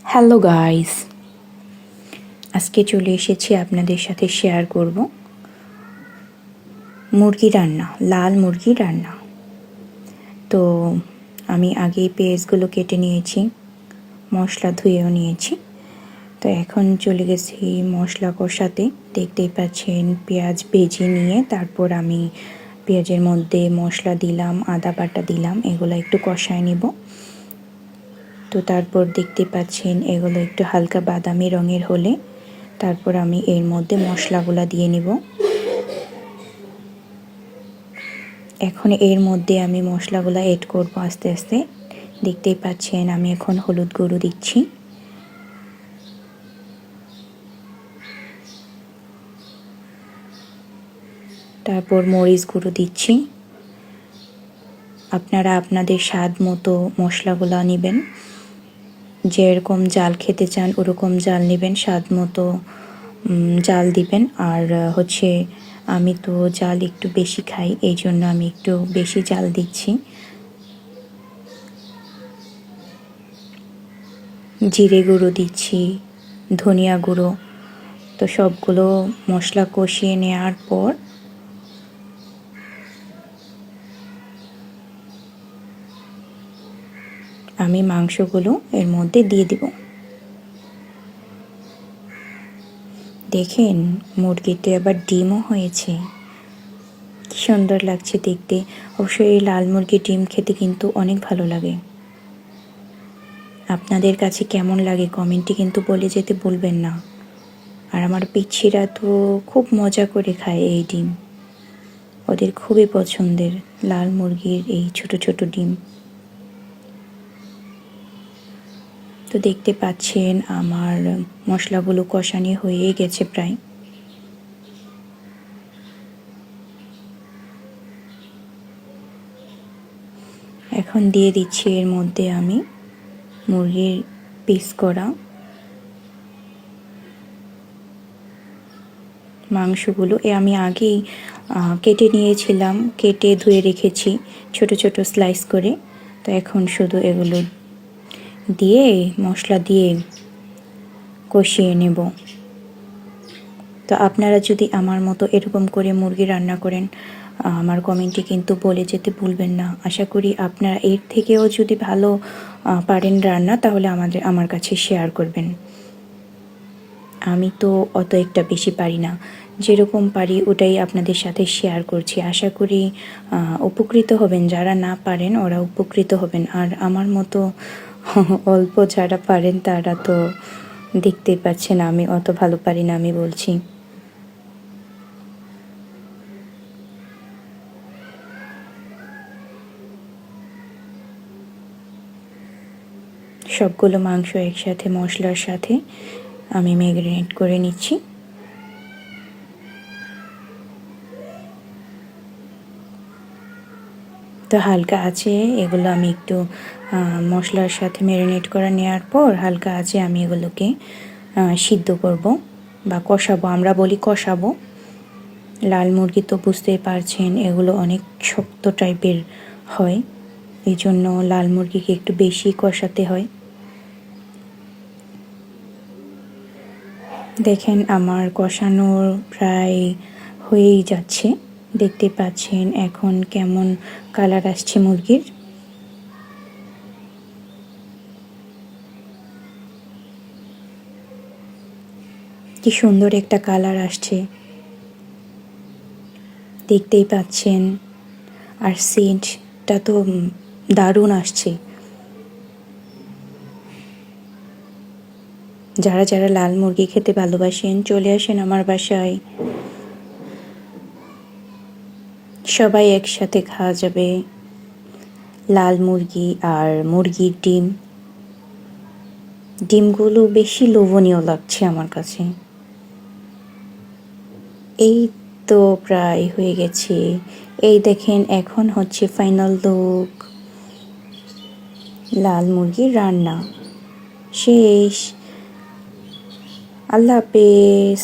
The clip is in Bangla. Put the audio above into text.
হ্যালো গাইস, আজকে চলে এসেছি আপনাদের সাথে শেয়ার করব মুরগি রান্না, লাল মুরগি রান্না। তো আমি আগেই পেঁয়াজগুলো কেটে নিয়েছি, মশলা ধুয়েও নিয়েছি। তো এখন চলে গেছি মশলা কষাতে। দেখতেই পাচ্ছেন পেঁয়াজ ভেজে নিয়ে তারপর আমি পেঁয়াজের মধ্যে মশলা দিলাম, আদা বাটা দিলাম, এগুলো একটু কষায় নিব। তো তারপর দেখতে পাচ্ছেন এগুলো একটু হালকা বাদামি রঙের হলে তারপর আমি এর মধ্যে মশলাগুলো দিয়ে নিব। এখন এর মধ্যে আমি মশলাগুলো এড করব আস্তে আস্তে। দেখতেই পাচ্ছেন আমি এখন হলুদ গুঁড়ো দিচ্ছি, তারপর মরিচ গুঁড়ো দিচ্ছি। আপনারা আপনাদের স্বাদ মতো মশলাগুলো নেবেন, যেরকম জাল খেতে চান ওরকম জাল নেবেন, স্বাদ মতো জাল দিবেন। আর আমি তো জাল একটু বেশি খাই, এই জন্য আমি একটু বেশি জাল দিচ্ছি। জিরে গুঁড়ো দিচ্ছি, ধনিয়া গুঁড়ো। তো সবগুলো মশলা কষিয়ে নেওয়ার পর আমি মাংসগুলো এর মধ্যে দিয়ে দিব। দেখেন মুরগিতে আবার ডিমও হয়েছে, কি সুন্দর লাগছে দেখতে। অবশ্যই এই লাল মুরগির ডিম খেতে কিন্তু অনেক ভালো লাগে। আপনাদের কাছে কেমন লাগে কমেন্টে কিন্তু বলে যেতে ভুলবেন না। আর আমার পিচ্ছিরা তো খুব মজা করে খায় এই ডিম, ওদের খুবই পছন্দের লাল মুরগির এই ছোট ছোট ডিম। তো দেখতে পাচ্ছেন আমার মশলাগুলো কষানি হয়ে গেছে প্রায়। এখন দিয়ে দিচ্ছি এর মধ্যে আমি মুরগির পিস করা মাংসগুলো। আমি আগেই কেটে নিয়েছিলাম, কেটে ধুয়ে রেখেছি ছোট ছোট স্লাইস করে। তো এখন শুধু এগুলো দিয়ে মশলা দিয়ে কষিয়ে নেব। তো আপনারা যদি আমার মতো এরকম করে মুরগি রান্না করেন আমার কমেন্টে কিন্তু বলে যেতে ভুলবেন না। আশা করি আপনারা এর থেকেও যদি ভালো পারেন রান্না তাহলে আমার কাছে শেয়ার করবেন। আমি তো অত একটা বেশি পারি না, যেরকম পারি ওটাই আপনাদের সাথে শেয়ার করছি। আশা করি উপকৃত হবেন, যারা না পারেন ওরা উপকৃত হবেন। আর আমার মতো অল্প যারা পারেন তারা তো দেখতেই পাচ্ছেন আমি অত ভালো পারি না, আমি বলছি। সবগুলো মাংস একসাথে মশলার সাথে আমি ম্যারিনেট করে নিচ্ছি। তো হালকা আছে এগুলো আমি একটু মশলার সাথে ম্যারিনেট করে নেওয়ার পর হালকা আছে আমি এগুলোকে সিদ্ধ করব বা কষাবো, আমরা বলি কষাবো। লাল মুরগি তো বুঝতেই পারছেন এগুলো অনেক শক্ত টাইপের হয়, এই জন্য লাল মুরগিকে একটু বেশি কষাতে হয়। দেখেন আমার কষানোর প্রায় হয়েই যাচ্ছে, দেখতে পাচ্ছেন এখন কেমন কালার আসছে মুরগির। কি সুন্দর একটা কালার আসছে, দেখতেই পাচ্ছেন। আর সেন্টটা তো দারুণ আসছে। যারা যারা লাল মুরগি খেতে ভালোবাসেন চলে আসেন আমার বাসায়, সবাই একসাথে খাওয়া যাবে লাল মুরগি আর মুরগির ডিম। ডিমগুলো বেশি লোভনীয় লাগছে আমার কাছে। এই তো প্রায় হয়ে গেছে, এই দেখেন এখন হচ্ছে ফাইনাল লুক, লাল মুরগির রান্না শেষ। আল্লাহ হাফেজ।